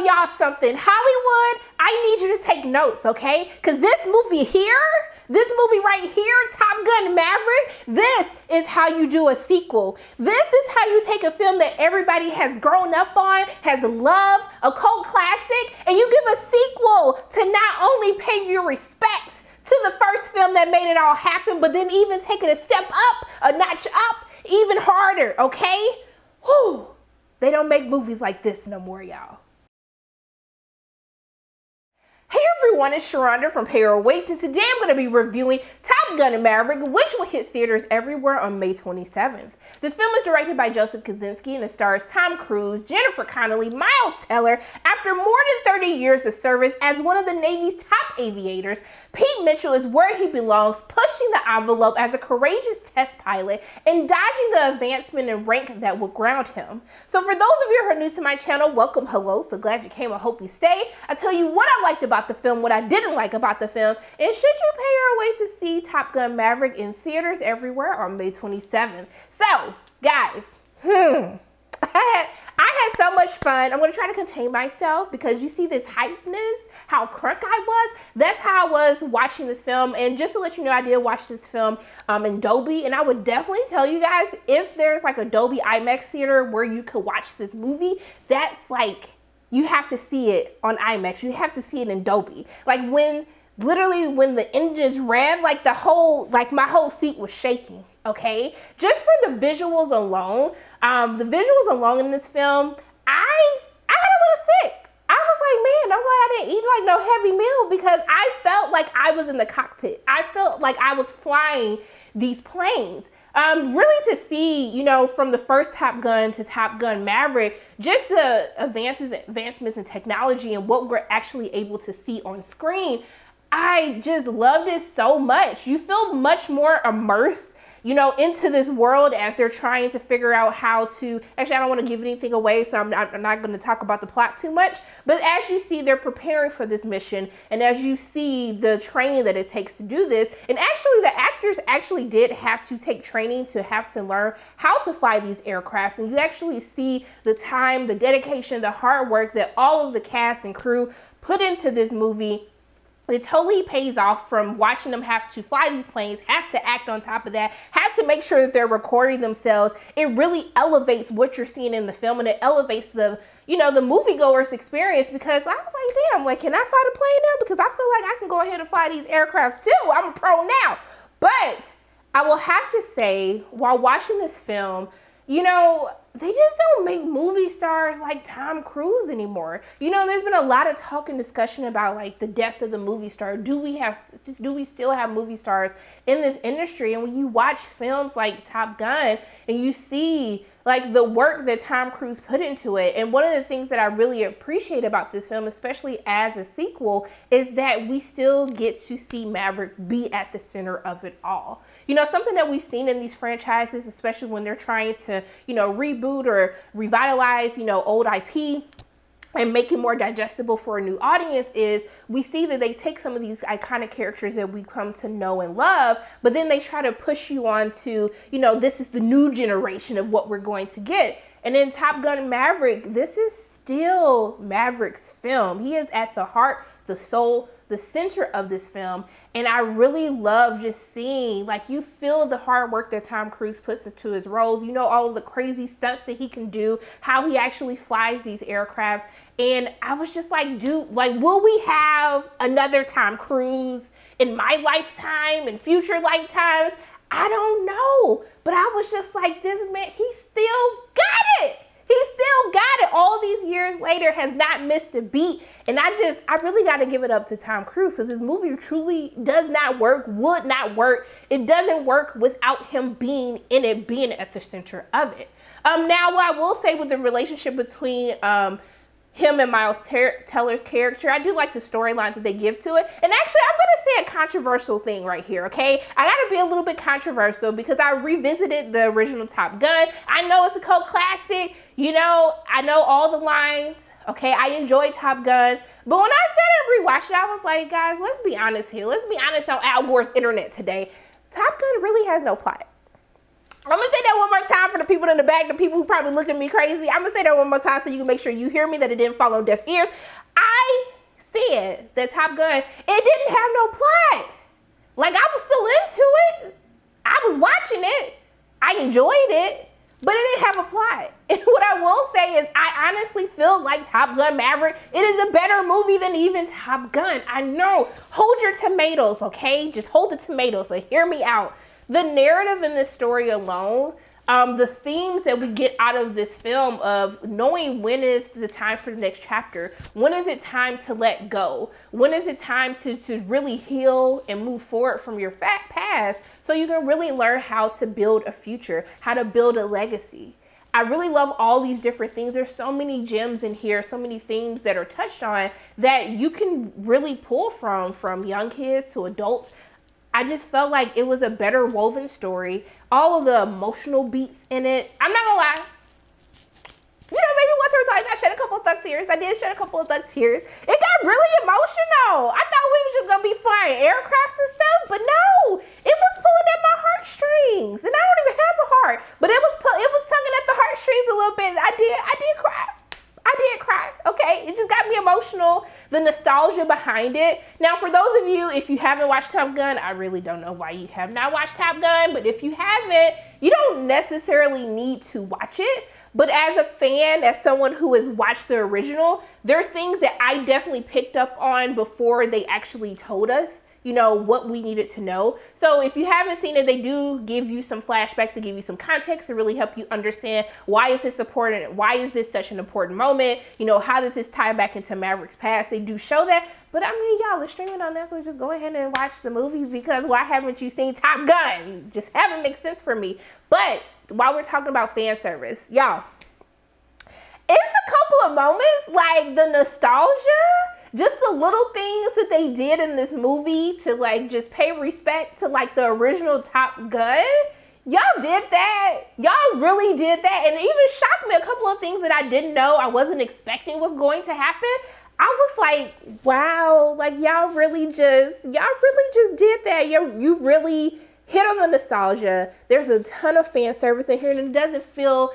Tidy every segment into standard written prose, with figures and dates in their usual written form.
y'all something. Hollywood, I need you to take notes, okay? Because this movie right here, Top Gun Maverick, this is how you do a sequel. This is how you take a film that everybody has grown up on, has loved, a cult classic, and you give a sequel to not only pay your respects to the first film that made it all happen, but then even take it a step up, a notch up, even harder, okay? Whew. They don't make movies like this no more, y'all. Hey everyone, it's Sharonda from Payroll Waits, and today I'm going to be reviewing Top Gun Maverick, which will hit theaters everywhere on May 27th. This film is directed by Joseph Kosinski and it stars Tom Cruise, Jennifer Connelly, Miles Teller. After more than 30 years of service as one of the Navy's top aviators, Pete Mitchell is where he belongs, pushing the envelope as a courageous test pilot and dodging the advancement and rank that will ground him. So for those of you who are new to my channel, welcome, hello, so glad you came, I hope you stay. I'll tell you what I liked about the film, what I didn't like about the film, and should you pay your way to see Top Gun Maverick in theaters everywhere on May 27th. So, guys, I had so much fun. I'm going to try to contain myself because you see this hypeness, how crunk I was. That's how I was watching this film. And just to let you know, I did watch this film in Dolby. And I would definitely tell you guys, if there's like a Dolby IMAX theater where you could watch this movie, that's like, you have to see it on IMAX. You have to see it in Dolby. Like literally when the engines revved, like my whole seat was shaking. Okay, just for the visuals alone, in this film, I got a little sick. I was like, man, I'm glad I didn't eat like no heavy meal because I felt like I was in the cockpit. I felt like I was flying these planes. Really to see, you know, from the first Top Gun to Top Gun Maverick, just the advancements in technology and what we're actually able to see on screen. I just loved it so much. You feel much more immersed, you know, into this world as they're trying to figure out how to, actually I don't want to give anything away, so I'm not going to talk about the plot too much, but as you see they're preparing for this mission and as you see the training that it takes to do this, and actually the actors actually did have to take training to have to learn how to fly these aircrafts, and you actually see the time, the dedication, the hard work that all of the cast and crew put into this movie. It totally pays off from watching them have to fly these planes, have to act on top of that, have to make sure that they're recording themselves. It really elevates what you're seeing in the film and it elevates the, you know, the moviegoer's experience because I was like, damn, like, can I fly the plane now? Because I feel like I can go ahead and fly these aircrafts too. I'm a pro now. But I will have to say, while watching this film, you know, they just don't make movie stars like Tom Cruise anymore. You know, there's been a lot of talk and discussion about like the death of the movie star. Do we still have movie stars in this industry? And when you watch films like Top Gun and you see like the work that Tom Cruise put into it, and one of the things that I really appreciate about this film, especially as a sequel, is that we still get to see Maverick be at the center of it all. You know, something that we've seen in these franchises, especially when they're trying to, you know, reboot or revitalize, you know, old IP and make it more digestible for a new audience, is we see that they take some of these iconic characters that we've come to know and love, but then they try to push you on to, you know, this is the new generation of what we're going to get. And in Top Gun Maverick, this is still Maverick's film. He is at the heart, the soul, the center of this film. And I really love just seeing, like, you feel the hard work that Tom Cruise puts into his roles. You know, all of the crazy stunts that he can do, how he actually flies these aircrafts. And I was just like, dude, like, will we have another Tom Cruise in my lifetime and future lifetimes? I don't know. But I was just like, this man, he still got it. He still got it. All these years later, has not missed a beat. And I really got to give it up to Tom Cruise because this movie truly does not work, would not work. It doesn't work without him being in it, being at the center of it. Now, what I will say with the relationship between him and Miles Teller's character, I do like the storyline that they give to it. And actually, I'm going to say a controversial thing right here, okay? I got to be a little bit controversial because I revisited the original Top Gun. I know it's a cult classic. You know, I know all the lines. Okay, I enjoyed Top Gun. But when I said and rewatched it, I was like, guys, let's be honest here. Let's be honest on Al Gore's internet today. Top Gun really has no plot. I'm gonna say that one more time for the people in the back, the people who probably looked at me crazy. I'm gonna say that one more time so you can make sure you hear me, that it didn't fall on deaf ears. I said that Top Gun, it didn't have no plot. Like, I was still into it. I was watching it. I enjoyed it, but it didn't have a plot. And what I will say is I honestly feel like Top Gun Maverick, it is a better movie than even Top Gun. I know. Hold your tomatoes, okay? Just hold the tomatoes, so hear me out. The narrative in this story alone, the themes that we get out of this film of knowing when is the time for the next chapter, when is it time to let go, when is it time to really heal and move forward from your past so you can really learn how to build a future, how to build a legacy. I really love all these different things. There's so many gems in here, so many themes that are touched on that you can really pull from young kids to adults. I just felt like it was a better woven story. All of the emotional beats in it. I'm not gonna lie. You know, maybe once or twice I shed a couple of thug tears. I did shed a couple of thug tears. It got really emotional. I thought we were just gonna be flying aircrafts and stuff, but no. It was pulling at my heartstrings. And I don't even have a heart. But it was tugging at the heartstrings a little bit. And I did cry. I did cry, okay? It just got me emotional, the nostalgia behind it. Now, for those of you, if you haven't watched Top Gun, I really don't know why you have not watched Top Gun, but if you haven't, you don't necessarily need to watch it. But as a fan, as someone who has watched the original, there's things that I definitely picked up on before they actually told us, you know, what we needed to know. So if you haven't seen it, they do give you some flashbacks to give you some context to really help you understand why is this important, why is this such an important moment, you know, how does this tie back into Maverick's past. They do show that, but I mean, y'all, it's streaming on Netflix. Just go ahead and watch the movie, because why haven't you seen Top Gun? Just haven't made sense for me. But while we're talking about fan service, y'all, it's a couple of moments, like the nostalgia, just the little things that they did in this movie to like just pay respect to like the original Top Gun. Y'all did that. Y'all really did that. And it even shocked me, a couple of things that I didn't know, I wasn't expecting was going to happen. I was like, wow, like y'all really just did that. You really hit on the nostalgia. There's a ton of fan service in here, and it doesn't feel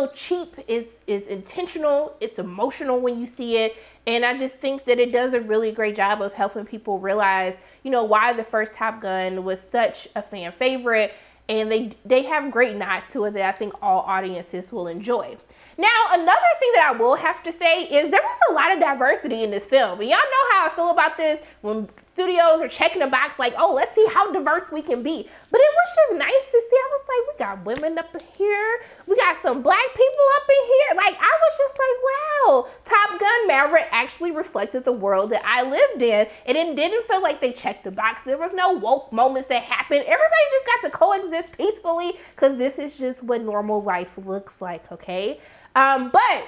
cheap. It's intentional. It's emotional when you see it. And I just think that it does a really great job of helping people realize, you know, why the first Top Gun was such a fan favorite. And they have great nods to it that I think all audiences will enjoy. Now, another thing that I will have to say is there was a lot of diversity in this film. And y'all know how I feel about this when studios are checking the box like, oh, let's see how diverse we can be. But it was just nice to see. I was like, we got women up in here. We got some black people up in here. Like, I was just like, wow, Top Gun Maverick actually reflected the world that I lived in. And it didn't feel like they checked the box. There was no woke moments that happened. Everybody just got to coexist peacefully, because this is just what normal life looks like, okay? But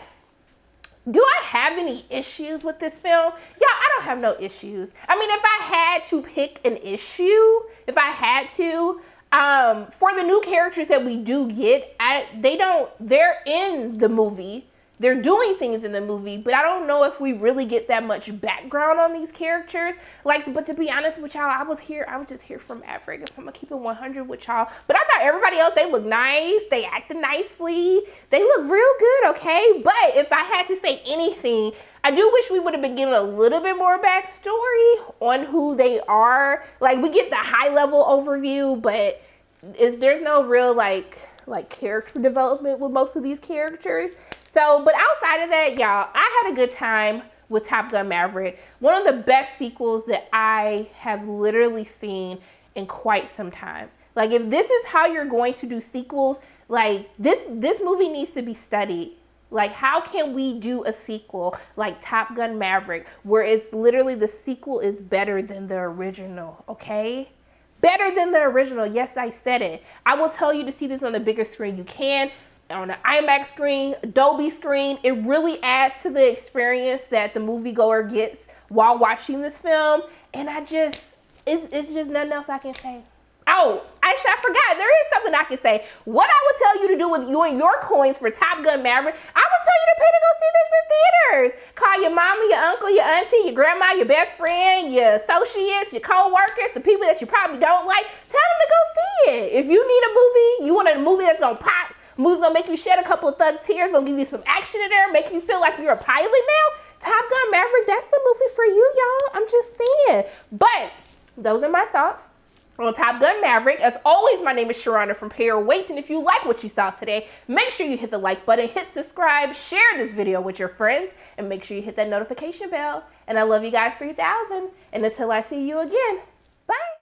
do I have any issues with this film? Yeah, I don't have no issues. I mean, if I had to pick an issue, for the new characters that we do get, they're in the movie. They're doing things in the movie, but I don't know if we really get that much background on these characters. But to be honest with y'all, I was just here for Maverick, if I'm gonna keep it 100 with y'all. But I thought everybody else, they look nice, they acted nicely, they look real good, okay? But if I had to say anything, I do wish we would have been given a little bit more backstory on who they are. Like, we get the high level overview, but there's no real like character development with most of these characters. So, but outside of that, y'all, I had a good time with Top Gun Maverick. One of the best sequels that I have literally seen in quite some time. Like, if this is how you're going to do sequels, like this movie needs to be studied. Like, how can we do a sequel like Top Gun Maverick, where it's literally the sequel is better than the original, okay? Better than the original. Yes, I said it. I will tell you to see this on the biggest screen you can. On an IMAX screen, Dolby screen. It really adds to the experience that the moviegoer gets while watching this film. And it's just nothing else I can say. Oh, actually, I forgot. There is something I can say. What I would tell you to do with you and your coins for Top Gun Maverick, I would tell you to pay to go see this in theaters. Call your mama, your uncle, your auntie, your grandma, your best friend, your associates, your co-workers, the people that you probably don't like. Tell them to go see it. If you need a movie, you want a movie that's gonna pop, movie's gonna make you shed a couple of thug tears, gonna give you some action in there, make you feel like you're a pilot now, Top Gun Maverick, that's the movie for you, y'all. I'm just saying. But those are my thoughts on Top Gun Maverick. As always, my name is Sharonda from Pay Your Weights, and if you like what you saw today, make sure you hit the like button, hit subscribe, share this video with your friends, and make sure you hit that notification bell. And I love you guys 3000. And until I see you again,